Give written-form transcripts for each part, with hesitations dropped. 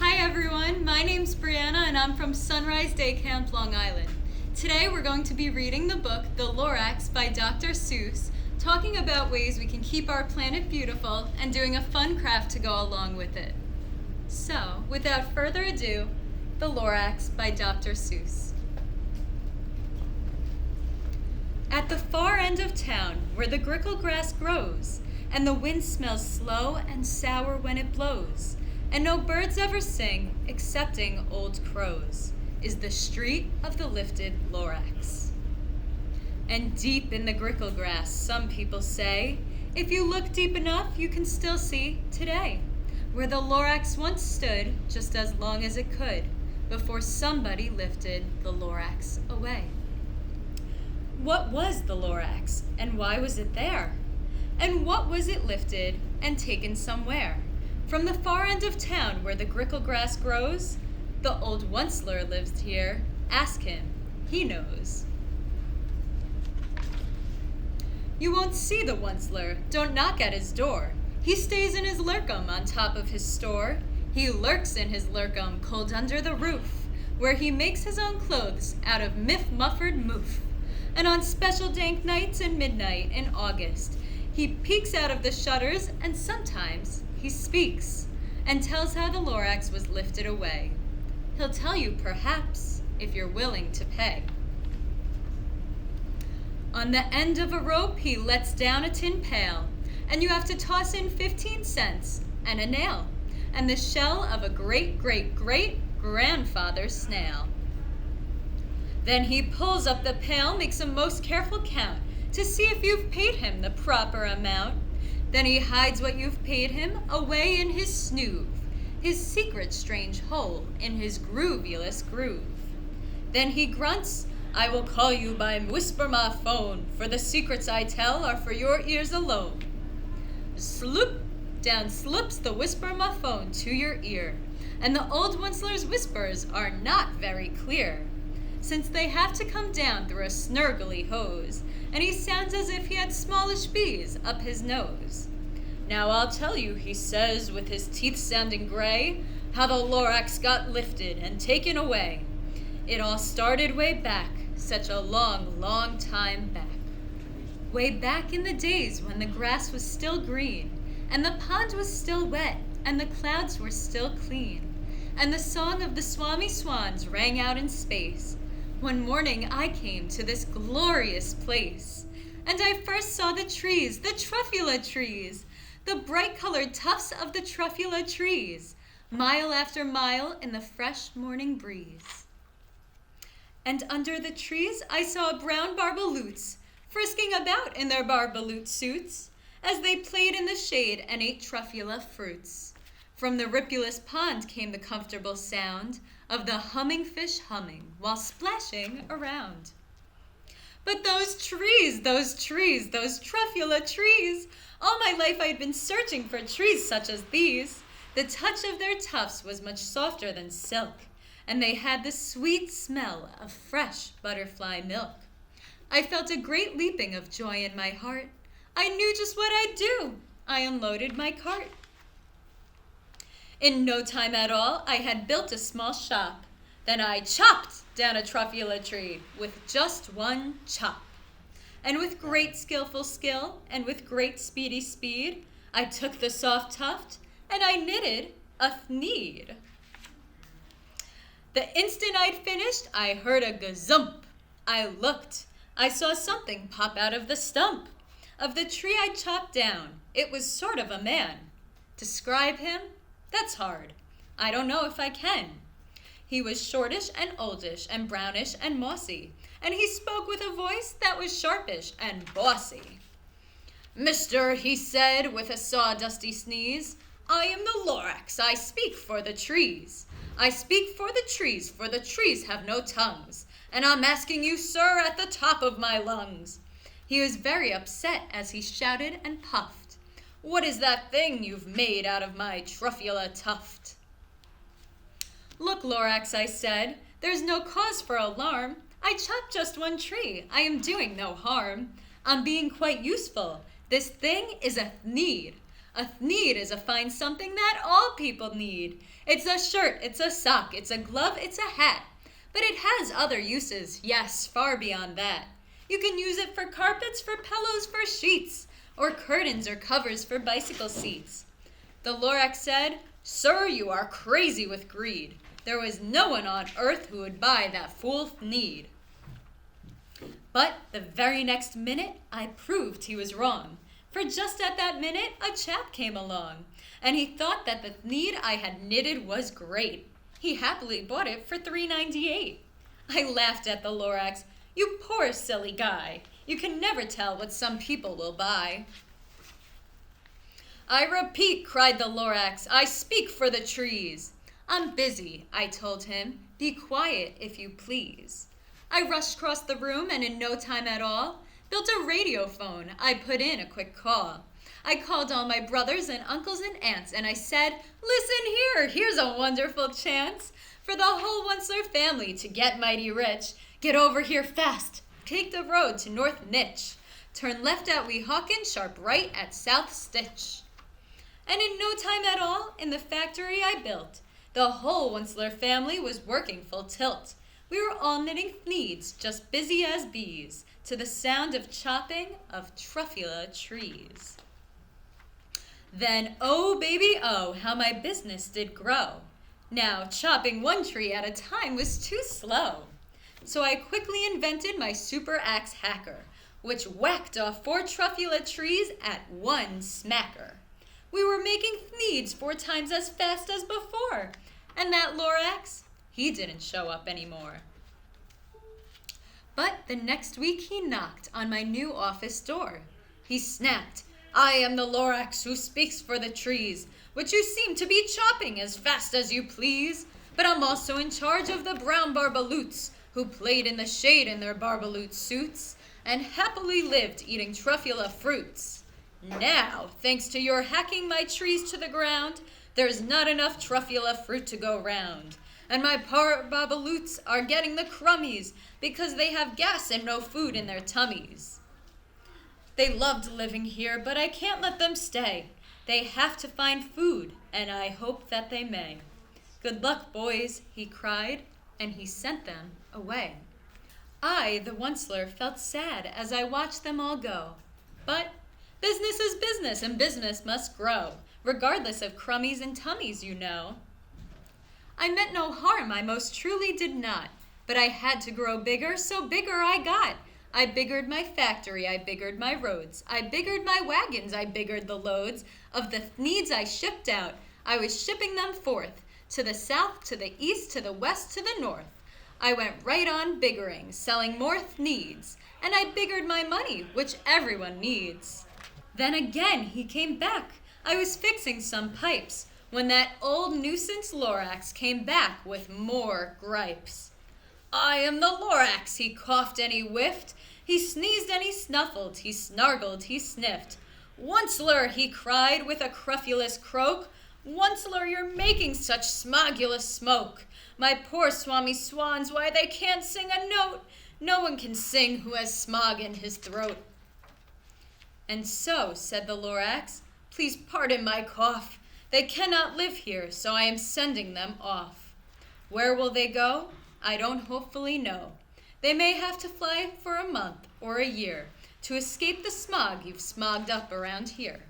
Hi everyone, my name's Brianna and I'm from Sunrise Day Camp, Long Island. Today we're going to be reading the book The Lorax by Dr. Seuss, talking about ways we can keep our planet beautiful and doing a fun craft to go along with it. So, without further ado, The Lorax by Dr. Seuss. At the far end of town, where the grickle grass grows, and the wind smells slow and sour when it blows, and no birds ever sing, excepting old crows, is the street of the lifted Lorax. And deep in the grickle grass, some people say, if you look deep enough, you can still see today, where the Lorax once stood just as long as it could, before somebody lifted the Lorax away. What was the Lorax, and why was it there? And what was it lifted and taken somewhere? From the far end of town where the grickle grass grows, the old Onceler lives here. Ask him, he knows. You won't see the Onceler, don't knock at his door. He stays in his lurkum on top of his store. He lurks in his lurkum cold under the roof, where he makes his own clothes out of muffered moof. And on special dank nights and midnight in August, he peeks out of the shutters and sometimes he speaks and tells how the Lorax was lifted away. He'll tell you perhaps if you're willing to pay. On the end of a rope he lets down a tin pail, and you have to toss in 15 cents and a nail and the shell of a great-great-great-grandfather's snail. Then he pulls up the pail, makes a most careful count to see if you've paid him the proper amount. Then he hides what you've paid him away in his snoove, his secret strange hole in his groovulous groove. Then he grunts, I will call you by whisper my phone, for the secrets I tell are for your ears alone. Sloop, down slips the whisper my phone to your ear, and the old Onceler's whispers are not very clear, since they have to come down through a snurgly hose, and he sounds as if he had smallish bees up his nose. Now I'll tell you, he says, with his teeth sounding gray, how the Lorax got lifted and taken away. It all started way back, such a long, long time back. Way back in the days when the grass was still green, and the pond was still wet, and the clouds were still clean, and the song of the swami swans rang out in space. One morning I came to this glorious place, and I first saw the trees, the truffula trees, the bright-colored tufts of the truffula trees, mile after mile in the fresh morning breeze. And under the trees I saw brown barbaloots frisking about in their barbaloot suits as they played in the shade and ate truffula fruits. From the ripulous pond came the comfortable sound of the humming fish humming while splashing around. But those trees, those truffula trees, all my life I had been searching for trees such as these. The touch of their tufts was much softer than silk, and they had the sweet smell of fresh butterfly milk. I felt a great leaping of joy in my heart. I knew just what I'd do. I unloaded my cart. In no time at all, I had built a small shop. Then I chopped down a truffula tree with just one chop. And with great skillful skill and with great speedy speed, I took the soft tuft and I knitted a thneed. The instant I'd finished, I heard a gazump. I looked. I saw something pop out of the stump of the tree I chopped down. It was sort of a man. Describe him? That's hard. I don't know if I can. He was shortish and oldish and brownish and mossy, and he spoke with a voice that was sharpish and bossy. Mister, he said with a sawdusty sneeze, I am the Lorax, I speak for the trees. I speak for the trees have no tongues, and I'm asking you, sir, at the top of my lungs. He was very upset as he shouted and puffed. What is that thing you've made out of my truffula tuft? Look, Lorax, I said, there's no cause for alarm. I chopped just one tree. I am doing no harm. I'm being quite useful. This thing is a thneed. A thneed is a fine something that all people need. It's a shirt, it's a sock, it's a glove, it's a hat. But it has other uses, yes, far beyond that. You can use it for carpets, for pillows, for sheets, or curtains or covers for bicycle seats. The Lorax said, "Sir, you are crazy with greed. There was no one on earth who would buy that fool need." But the very next minute, I proved he was wrong. For just at that minute, a chap came along, and he thought that the need I had knitted was great. He happily bought it for $3.98. I laughed at the Lorax. "You poor silly guy. You can never tell what some people will buy." "I repeat," cried the Lorax, "I speak for the trees." "I'm busy," I told him. "Be quiet, if you please." I rushed across the room and in no time at all built a radio phone. I put in a quick call. I called all my brothers and uncles and aunts and I said, "Listen here, here's a wonderful chance for the whole Onceler family to get mighty rich. Get over here fast. Take the road to North Nitch. Turn left at Weehawken, sharp right at South Stitch." And in no time at all, in the factory I built, the whole Onceler family was working full tilt. We were all knitting needs, just busy as bees, to the sound of chopping of truffula trees. Then, oh baby, oh, how my business did grow. Now, chopping one tree at a time was too slow. So I quickly invented my super axe hacker, which whacked off 4 truffula trees at one smacker. We were making needs 4 times as fast as before, and that Lorax, he didn't show up anymore. But the next week he knocked on my new office door. He snapped, "I am the Lorax who speaks for the trees, which you seem to be chopping as fast as you please. But I'm also in charge of the brown barbaloots, who played in the shade in their barbaloot suits, and happily lived eating truffula fruits. Now, thanks to your hacking my trees to the ground, there's not enough truffula fruit to go round. And my barbaloots are getting the crummies because they have gas and no food in their tummies. They loved living here, but I can't let them stay. They have to find food, and I hope that they may. Good luck, boys," he cried, and he sent them away. I, the Onceler, felt sad as I watched them all go. But business is business, and business must grow, regardless of crummies and tummies, you know. I meant no harm, I most truly did not, but I had to grow bigger, so bigger I got. I biggered my factory, I biggered my roads, I biggered my wagons, I biggered the loads of the needs I shipped out. I was shipping them forth, to the south, to the east, to the west, to the north. I went right on biggering, selling more needs, and I biggered my money, which everyone needs. Then again he came back. I was fixing some pipes, when that old nuisance Lorax came back with more gripes. "I am the Lorax," he coughed and he whiffed. He sneezed and he snuffled, he snargled, he sniffed. "Onceler," he cried with a cruffulous croak, "Onceler, you're making such smogulous smoke. My poor swami swans, why they can't sing a note. No one can sing who has smog in his throat." "And so," said the Lorax, "please pardon my cough. They cannot live here, so I am sending them off. Where will they go? I don't hopefully know. They may have to fly for a month or a year to escape the smog you've smogged up around here."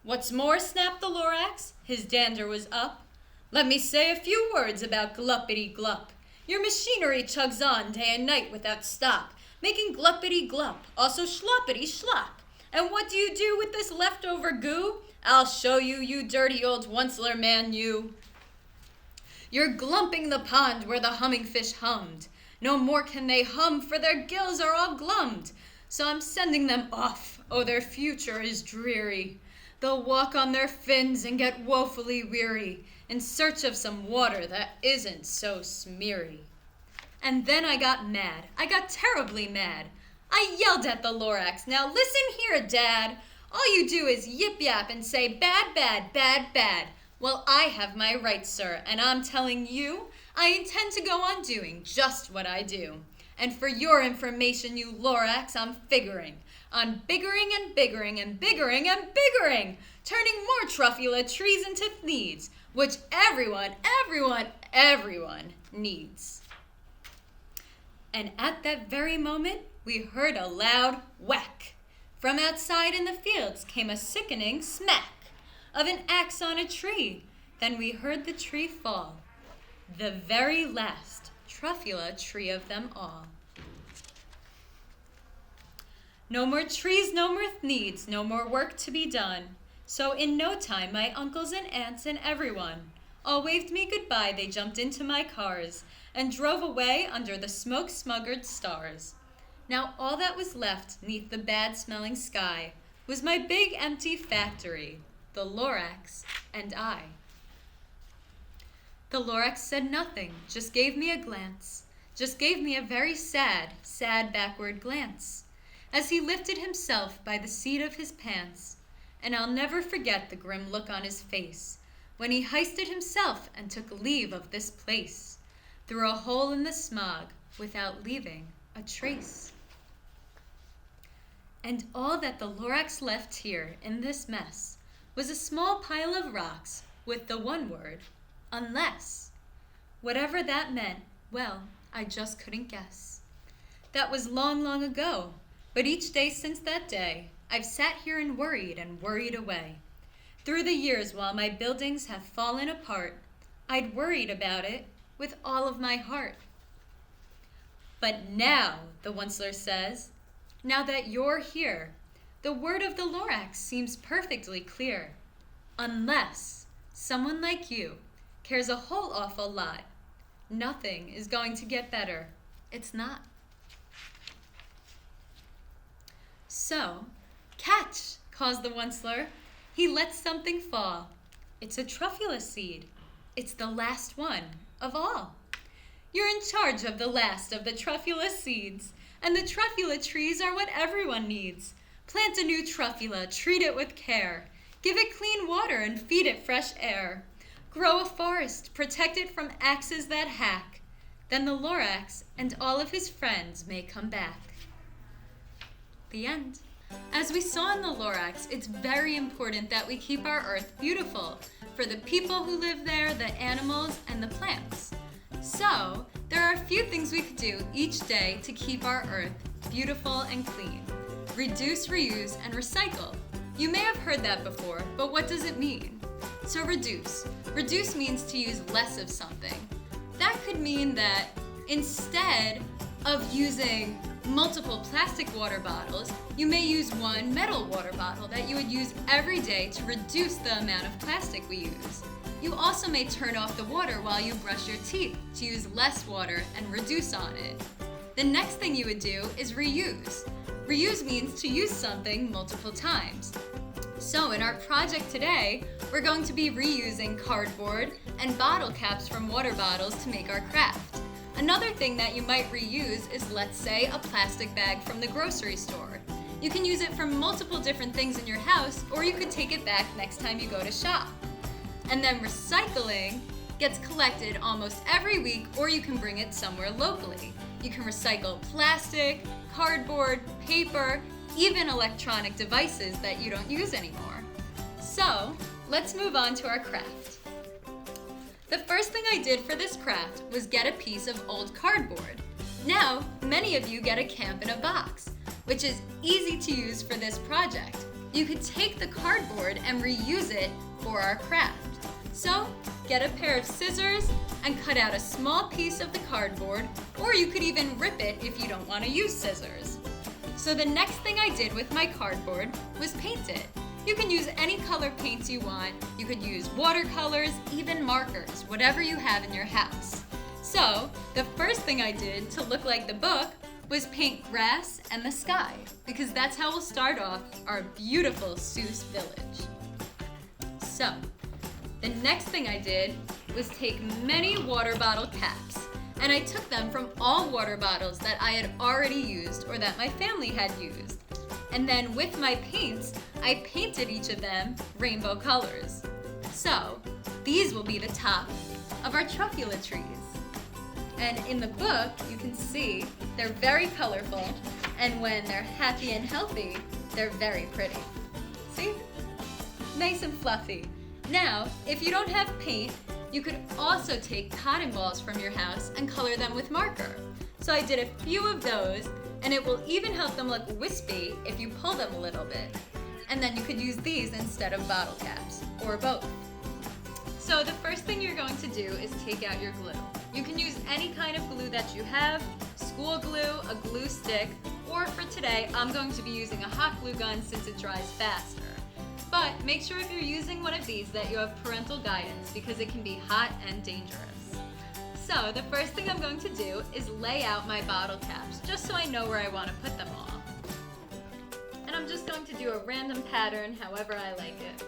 "What's more," snapped the Lorax, his dander was up, "let me say a few words about gluppity-glup. Your machinery chugs on day and night without stop, making gluppity-glup, also schloppity-schlop. And what do you do with this leftover goo? I'll show you, you dirty old Onceler man, you. You're glumping the pond where the humming fish hummed. No more can they hum, for their gills are all glummed. So I'm sending them off. Oh, their future is dreary. They'll walk on their fins and get woefully weary in search of some water that isn't so smeary." And then I got mad. I got terribly mad. I yelled at the Lorax, "Now listen here, Dad. All you do is yip-yap and say bad, bad, bad, bad. Well, I have my rights, sir, and I'm telling you, I intend to go on doing just what I do. And for your information, you Lorax, I'm figuring on biggering and biggering and biggering and biggering, turning more truffula trees into needs, which everyone needs. And at that very moment, we heard a loud whack. From outside in the fields came a sickening smack of an axe on a tree. Then we heard the tree fall, the very last truffula tree of them all. No more trees, no more needs, no more work to be done. So in no time, my uncles and aunts and everyone all waved me goodbye. They jumped into my cars and drove away under the smoke-smuggered stars. Now all that was left neath the bad-smelling sky was my big empty factory, the Lorax and I. The Lorax said nothing, just gave me a glance, just gave me a very sad, sad backward glance, as he lifted himself by the seat of his pants, and I'll never forget the grim look on his face when he hoisted himself and took leave of this place, through a hole in the smog without leaving a trace. And all that the Lorax left here in this mess was a small pile of rocks with the one word, unless. Whatever that meant, well, I just couldn't guess. That was long, long ago, but each day since that day, I've sat here and worried away. Through the years while my buildings have fallen apart, I'd worried about it with all of my heart. But now, the Onceler says, now that you're here, the word of the Lorax seems perfectly clear. Unless someone like you cares a whole awful lot, nothing is going to get better. It's not. So, catch, calls the Onceler. He lets something fall. It's a truffula seed. It's the last one of all. You're in charge of the last of the truffula seeds, and the truffula trees are what everyone needs. Plant a new truffula, treat it with care. Give it clean water and feed it fresh air. Grow a forest, protect it from axes that hack. Then the Lorax and all of his friends may come back. The end. As we saw in the Lorax, it's very important that we keep our earth beautiful for the people who live there, the animals, and the plants. So, there are a few things we could do each day to keep our earth beautiful and clean. Reduce, reuse, and recycle. You may have heard that before, but what does it mean? So reduce. Reduce means to use less of something. That could mean that instead of using multiple plastic water bottles, you may use one metal water bottle that you would use every day to reduce the amount of plastic we use. You also may turn off the water while you brush your teeth to use less water and reduce on it. The next thing you would do is reuse. Reuse means to use something multiple times. So in our project today, we're going to be reusing cardboard and bottle caps from water bottles to make our craft. Another thing that you might reuse is, let's say, a plastic bag from the grocery store. You can use it for multiple different things in your house, or you could take it back next time you go to shop. And then recycling gets collected almost every week, or you can bring it somewhere locally. You can recycle plastic, cardboard, paper, even electronic devices that you don't use anymore. So, let's move on to our craft. The first thing I did for this craft was get a piece of old cardboard. Now, many of you get a camp in a box, which is easy to use for this project. You could take the cardboard and reuse it for our craft. So, get a pair of scissors and cut out a small piece of the cardboard, or you could even rip it if you don't want to use scissors. So the next thing I did with my cardboard was paint it. You can use any color paints you want. You could use watercolors, even markers, whatever you have in your house. So the first thing I did to look like the book was paint grass and the sky, because that's how we'll start off our beautiful Seuss village. So the next thing I did was take many water bottle caps, and I took them from all water bottles that I had already used or that my family had used. And then with my paints, I painted each of them rainbow colors. So these will be the top of our truffula trees. And in the book, you can see they're very colorful, and when they're happy and healthy, they're very pretty. See? Nice and fluffy. Now, if you don't have paint, you could also take cotton balls from your house and color them with marker. So I did a few of those, and it will even help them look wispy if you pull them a little bit. And then you could use these instead of bottle caps, or both. So the first thing you're going to do is take out your glue. You can use any kind of glue that you have, school glue, a glue stick, or for today, I'm going to be using a hot glue gun since it dries faster. But make sure if you're using one of these that you have parental guidance because it can be hot and dangerous. So the first thing I'm going to do is lay out my bottle caps just so I know where I want to put them all. And I'm just going to do a random pattern however I like it.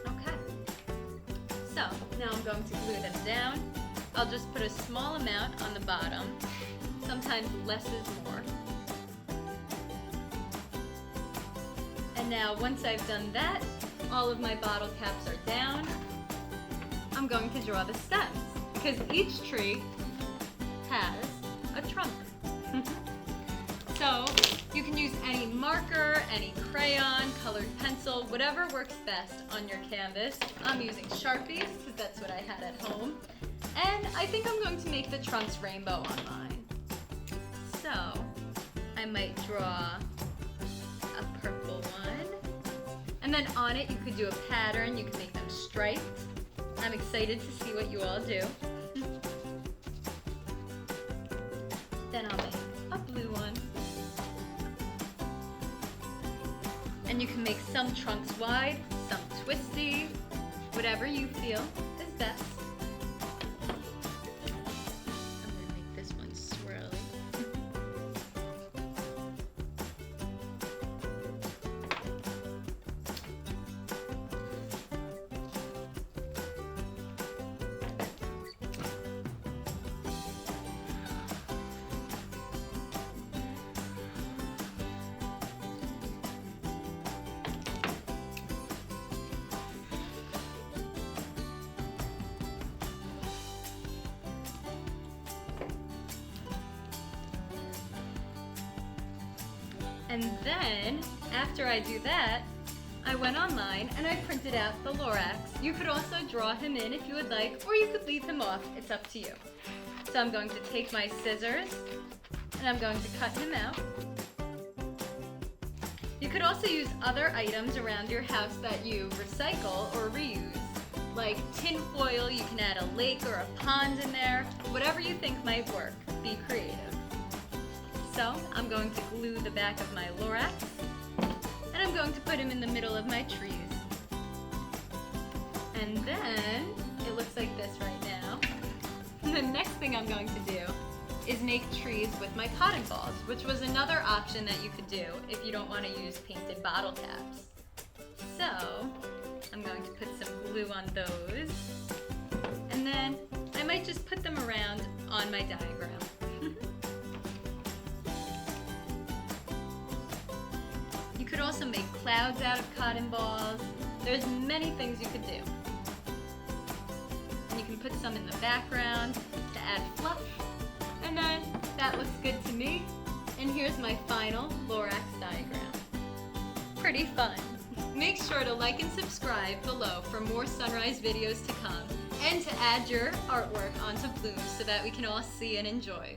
Okay. So now I'm going to glue them down. I'll just put a small amount on the bottom. Sometimes less is more. And now once I've done that, all of my bottle caps are down. I'm going to draw the stems because each tree has a trunk. So you can use any marker, any crayon, colored pencil, whatever works best on your canvas. I'm using Sharpies because that's what I had at home. And I think I'm going to make the trunks rainbow on mine. So I might draw a purple one, and then on it you could do a pattern. You could make them striped. I'm excited to see what you all do. Then I'll make a blue one. And you can make some trunks wide, some twisty, whatever you feel is best. And then, after I do that, I went online and I printed out the Lorax. You could also draw him in if you would like, or you could leave him off. It's up to you. So I'm going to take my scissors and I'm going to cut him out. You could also use other items around your house that you recycle or reuse. Like tin foil, you can add a lake or a pond in there. Whatever you think might work. Be creative. So I'm going to glue the back of my Lorax, and I'm going to put him in the middle of my trees. And then it looks like this right now. The next thing I'm going to do is make trees with my cotton balls, which was another option that you could do if you don't want to use painted bottle caps. So I'm going to put some glue on those, and then I might just put them around on my diagram. You could also make clouds out of cotton balls. There's many things you could do. And you can put some in the background to add fluff. And then that looks good to me. And here's my final Lorax diagram. Pretty fun. Make sure to like and subscribe below for more sunrise videos to come, and to add your artwork onto Bloom so that we can all see and enjoy.